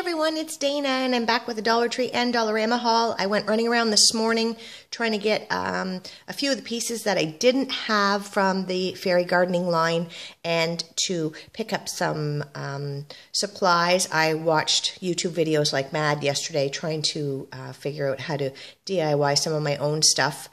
everyone, it's Dana and I'm back with a Dollar Tree and Dollarama haul. I went running around this morning trying to get a few of the pieces that I didn't have from the fairy gardening line and to pick up some supplies. I watched YouTube videos like mad yesterday trying to figure out how to DIY some of my own stuff.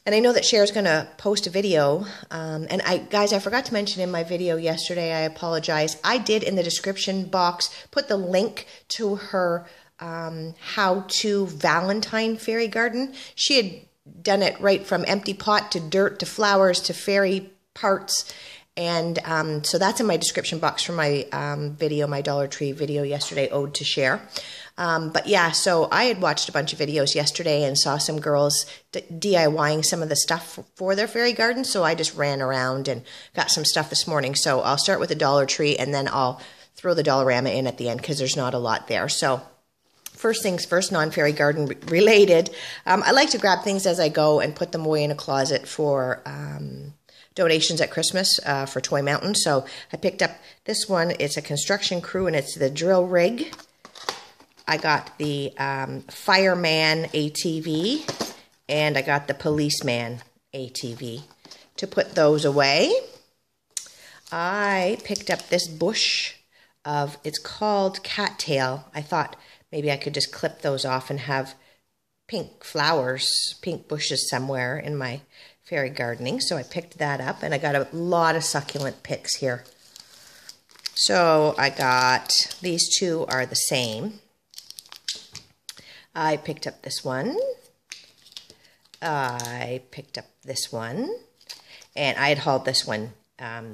And I know that Cher's going to post a video, and guys, I forgot to mention in my video yesterday, I apologize. I did in the description box put the link to her how-to Valentine fairy garden. She had done it right from empty pot to dirt to flowers to fairy parts. And so that's in my description box for my video, my Dollar Tree video yesterday, Ode to Cher. But yeah, so I had watched a bunch of videos yesterday and saw some girls DIYing some of the stuff for their fairy garden. So I just ran around and got some stuff this morning. So I'll start with the Dollar Tree and then I'll throw the Dollarama in at the end because there's not a lot there. So first things first, non-fairy garden related. I like to grab things as I go and put them away in a closet for donations at Christmas for Toy Mountain. So I picked up this one. It's a construction crew and it's the drill rig. I got the fireman ATV and I got the policeman ATV to put those away. I picked up this bush of, it's called cattail. I thought maybe I could just clip those off and have pink flowers, pink bushes somewhere in my fairy gardening. So I picked that up and I got a lot of succulent picks here. So I got, these two are the same. I picked up this one. I picked up this one. And I had hauled this one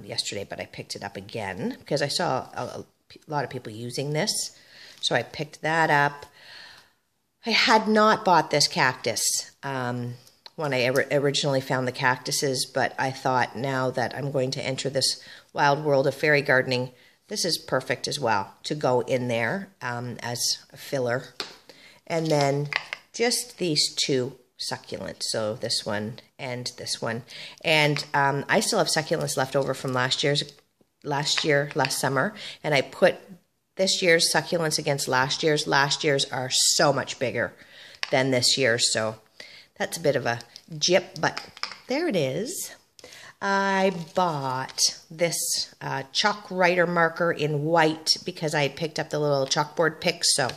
yesterday, but I picked it up again because I saw a lot of people using this. So I picked that up. I had not bought this cactus when I originally found the cactuses, but I thought now that I'm going to enter this wild world of fairy gardening, this is perfect as well to go in there as a filler. And then just these two succulents, so this one and this one. And I still have succulents left over from last summer, and I put this year's succulents against last year's. Last year's are so much bigger than this year's, so that's a bit of a jip, but there it is. I bought this chalk writer marker in white because I had picked up the little chalkboard picks, so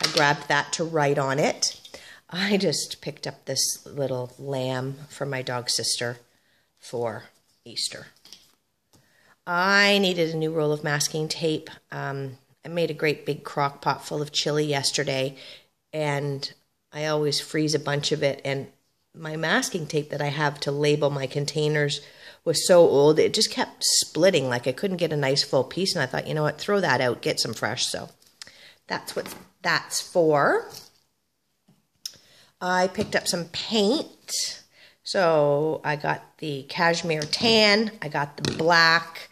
I grabbed that to write on it. I just picked up this little lamb for my dog sister for Easter. I needed a new roll of masking tape. I made a great big crock pot full of chili yesterday, and I always freeze a bunch of it, and my masking tape that I have to label my containers was so old, it just kept splitting, like I couldn't get a nice full piece, and I thought, you know what, throw that out, get some fresh, so that's what that's for. I picked up some paint. So I got the cashmere tan, I got the black,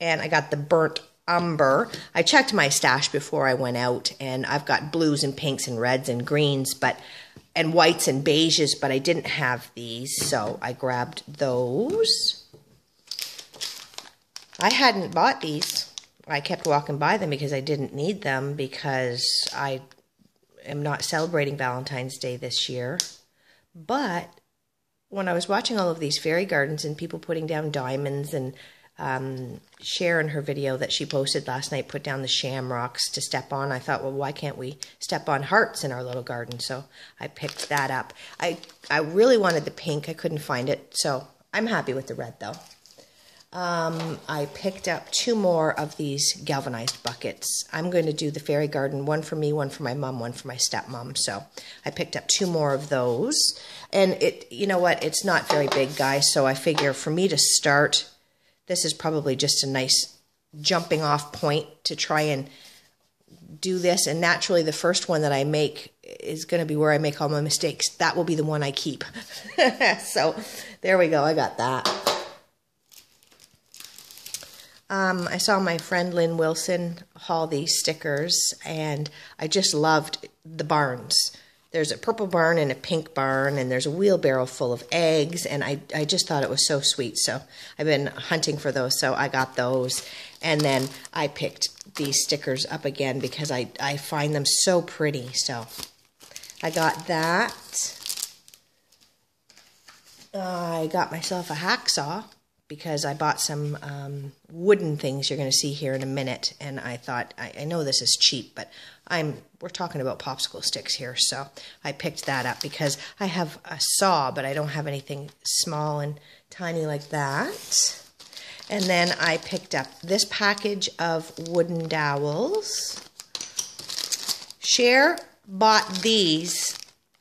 and I got the burnt umber. I checked my stash before I went out, and I've got blues and pinks and reds and greens, and whites and beiges, but I didn't have these, so I grabbed those. I hadn't bought these. I kept walking by them because I didn't need them because I am not celebrating Valentine's Day this year. But when I was watching all of these fairy gardens and people putting down diamonds, and Cher in her video that she posted last night put down the shamrocks to step on, I thought, well, why can't we step on hearts in our little garden? So I picked that up. I really wanted the pink. I couldn't find it, so I'm happy with the red though. I picked up two more of these galvanized buckets. I'm going to do the fairy garden, one for me, one for my mom, one for my stepmom. So I picked up two more of those. And you know what, it's not very big, guys, so I figure for me to start, this is probably just a nice jumping off point to try and do this. And naturally, the first one that I make is going to be where I make all my mistakes. That will be the one I keep. So there we go, I got that. I saw my friend Lynn Wilson haul these stickers, and I just loved the barns. there's a purple barn and a pink barn, and there's a wheelbarrow full of eggs, and I just thought it was so sweet. So I've been hunting for those, so I got those. And then I picked these stickers up again because I find them so pretty. So I got that. I got myself a hacksaw because I bought some wooden things you're going to see here in a minute, and I thought, I know this is cheap, but we're talking about popsicle sticks here, so I picked that up because I have a saw, but I don't have anything small and tiny like that. And then I picked up this package of wooden dowels. Cher bought these,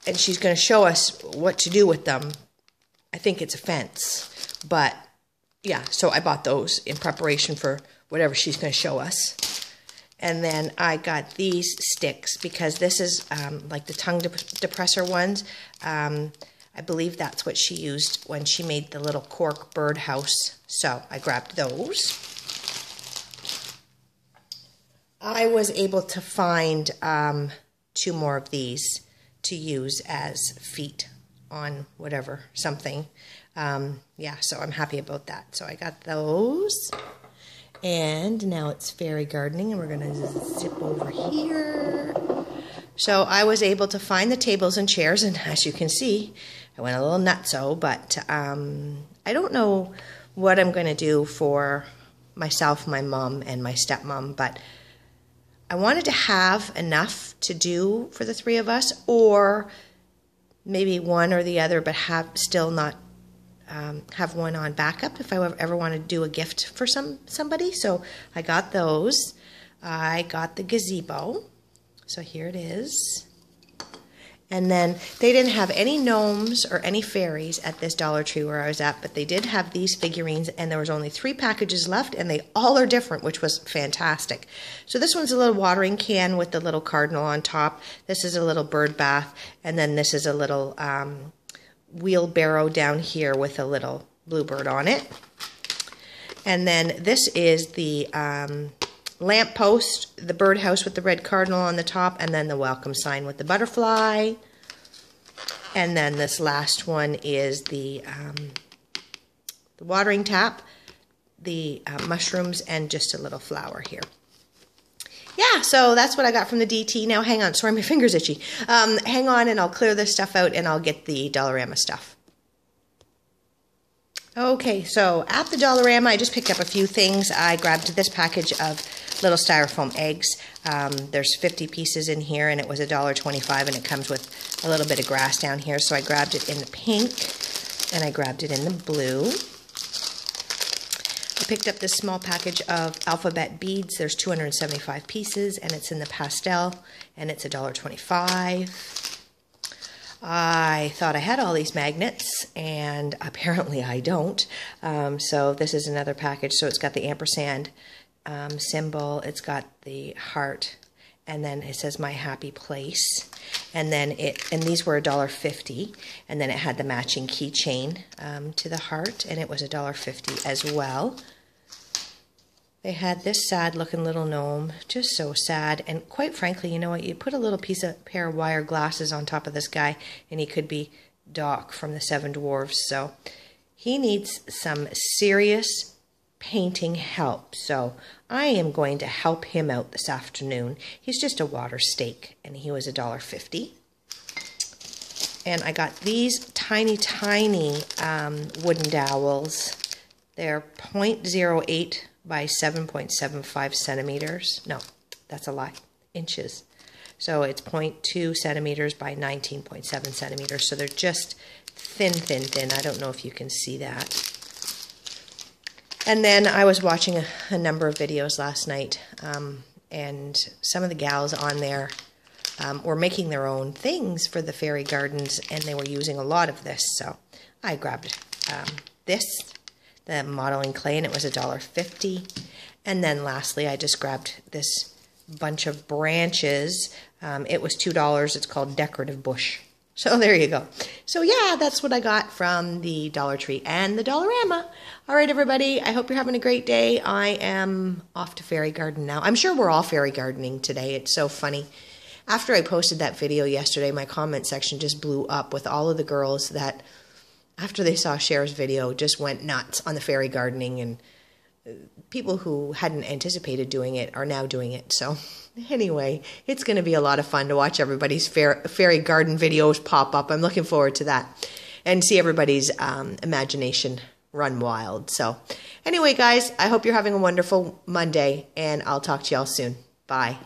and she's going to show us what to do with them. I think it's a fence, but yeah, so I bought those in preparation for whatever she's going to show us. And then I got these sticks because this is like the tongue depressor ones. I believe that's what she used when she made the little cork birdhouse. So I grabbed those. I was able to find 2 more of these to use as feet on whatever, something. Yeah, so I'm happy about that. So I got those. And now it's fairy gardening, and we're going to zip over here. So I was able to find the tables and chairs, and as you can see, I went a little nutso, but I don't know what I'm going to do for myself, my mom, and my stepmom, but I wanted to have enough to do for the 3 of us, or maybe one or the other, but still not have one on backup if I ever want to do a gift for somebody. So I got those. I got the gazebo. So here it is. And then they didn't have any gnomes or any fairies at this Dollar Tree where I was at, but they did have these figurines, and there was only 3 packages left, and they all are different, which was fantastic. So this one's a little watering can with the little cardinal on top. This is a little bird bath, and then this is a little wheelbarrow down here with a little bluebird on it. And then this is the lamppost, the birdhouse with the red cardinal on the top, and then the welcome sign with the butterfly. And then this last one is the watering tap, the mushrooms, and just a little flower here. Yeah, so that's what I got from the DT. Now, hang on. Sorry, my finger's itchy. Hang on, and I'll clear this stuff out, and I'll get the Dollarama stuff. Okay, so at the Dollarama, I just picked up a few things. I grabbed this package of little styrofoam eggs. There's 50 pieces in here, and it was $1.25, and it comes with a little bit of grass down here. So I grabbed it in the pink, and I grabbed it in the blue. I picked up this small package of alphabet beads. There's 275 pieces, and it's in the pastel, and it's $1.25. I thought I had all these magnets, and apparently I don't. So this is another package. So it's got the ampersand symbol, it's got the heart, and then it says my happy place. And then these were $1.50, and then it had the matching keychain to the heart, and it was $1.50 as well. They had this sad looking little gnome, just so sad. And quite frankly, you know what, you put a little pair of wire glasses on top of this guy, and he could be Doc from the 7 Dwarves. So he needs some serious painting help. So I am going to help him out this afternoon. He's just a water stake, and he was $1.50. And I got these tiny, tiny wooden dowels. They're 0.08 by 7.75 centimeters. No, that's a lie. Inches. So it's 0.2 centimeters by 19.7 centimeters. So they're just thin, thin, thin. I don't know if you can see that. And then I was watching a number of videos last night, and some of the gals on there were making their own things for the fairy gardens, and they were using a lot of this. So I grabbed the modeling clay, and it was $1.50. And then lastly, I just grabbed this bunch of branches. It was $2. It's called Decorative Bush. So there you go. So yeah, that's what I got from the Dollar Tree and the Dollarama. All right, everybody, I hope you're having a great day. I am off to fairy garden now. I'm sure we're all fairy gardening today. It's so funny. After I posted that video yesterday, my comment section just blew up with all of the girls that, after they saw Cher's video, just went nuts on the fairy gardening, and people who hadn't anticipated doing it are now doing it. So anyway, it's going to be a lot of fun to watch everybody's fairy garden videos pop up. I'm looking forward to that and see everybody's imagination run wild. So anyway, guys, I hope you're having a wonderful Monday, and I'll talk to y'all soon. Bye.